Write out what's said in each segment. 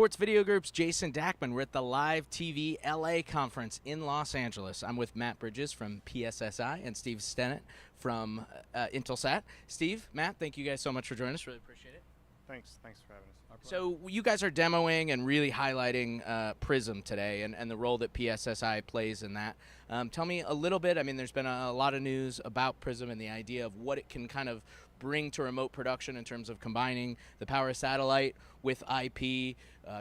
Sports Video Group's Jason Dackman. We're at the Live TV LA conference in Los Angeles. I'm with Matt Bridges from PSSI and Steve Stennett from Intelsat. Steve, Matt, thank you guys so much for joining us. Really appreciate it. Thanks for having us. So you guys are demoing and really highlighting Prism today and the role that PSSI plays in that. Tell me a little bit. I mean, there's been a lot of news about Prism and the idea of what it can kind of bring to remote production in terms of combining the power of satellite with IP,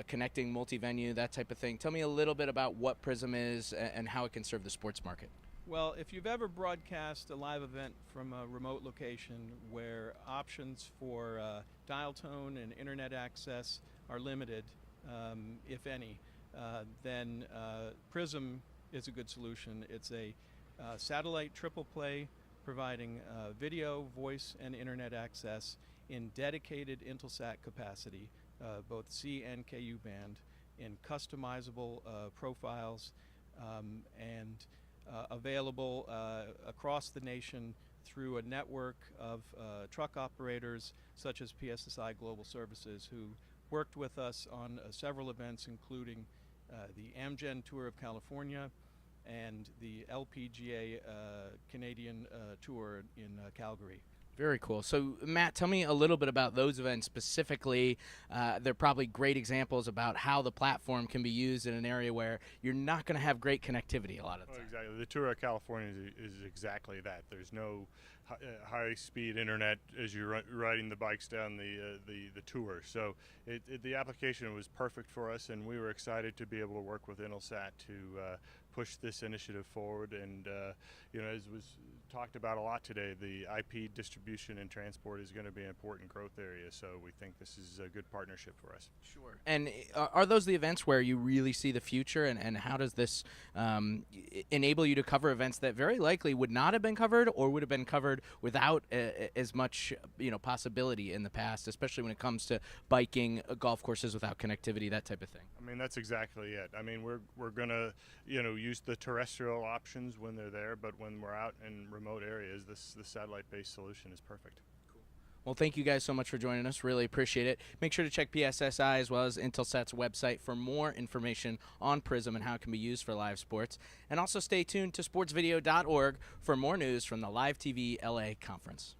connecting multi-venue, that type of thing. Tell me a little bit about what Prism is and how it can serve the sports market. Well, if you've ever broadcast a live event from a remote location where options for dial tone and internet access are limited, if any, then Prism is a good solution. It's a satellite triple play providing video, voice, and internet access in dedicated Intelsat capacity, both C and KU band, in customizable profiles and available across the nation through a network of truck operators such as PSSI Global Services, who worked with us on several events, including the Amgen Tour of California and the LPGA Canadian Tour in Calgary. Very cool. So, Matt, tell me a little bit about those events specifically. They're probably great examples about how the platform can be used in an area where you're not going to have great connectivity a lot of the time. Exactly. The Tour of California is exactly that. There's no high-speed internet as you're riding the bikes down the tour. So the application was perfect for us, and we were excited to be able to work with Intelsat to push this initiative forward. And as was talked about a lot today, the IP distribution and transport is going to be an important growth area, so we think this is a good partnership for us. Sure. And are those the events where you really see the future, and how does this enable you to cover events that very likely would not have been covered or would have been covered without as much possibility in the past, especially when it comes to biking, golf courses without connectivity, that type of thing? I mean, that's exactly it. I mean, we're going to use the terrestrial options when they're there, but when we're out in remote areas, the satellite-based solution is perfect. Cool. Well, thank you guys so much for joining us. Really appreciate it. Make sure to check PSSI as well as Intelsat's website for more information on Prism and how it can be used for live sports. And also stay tuned to sportsvideo.org for more news from the Live TV LA conference.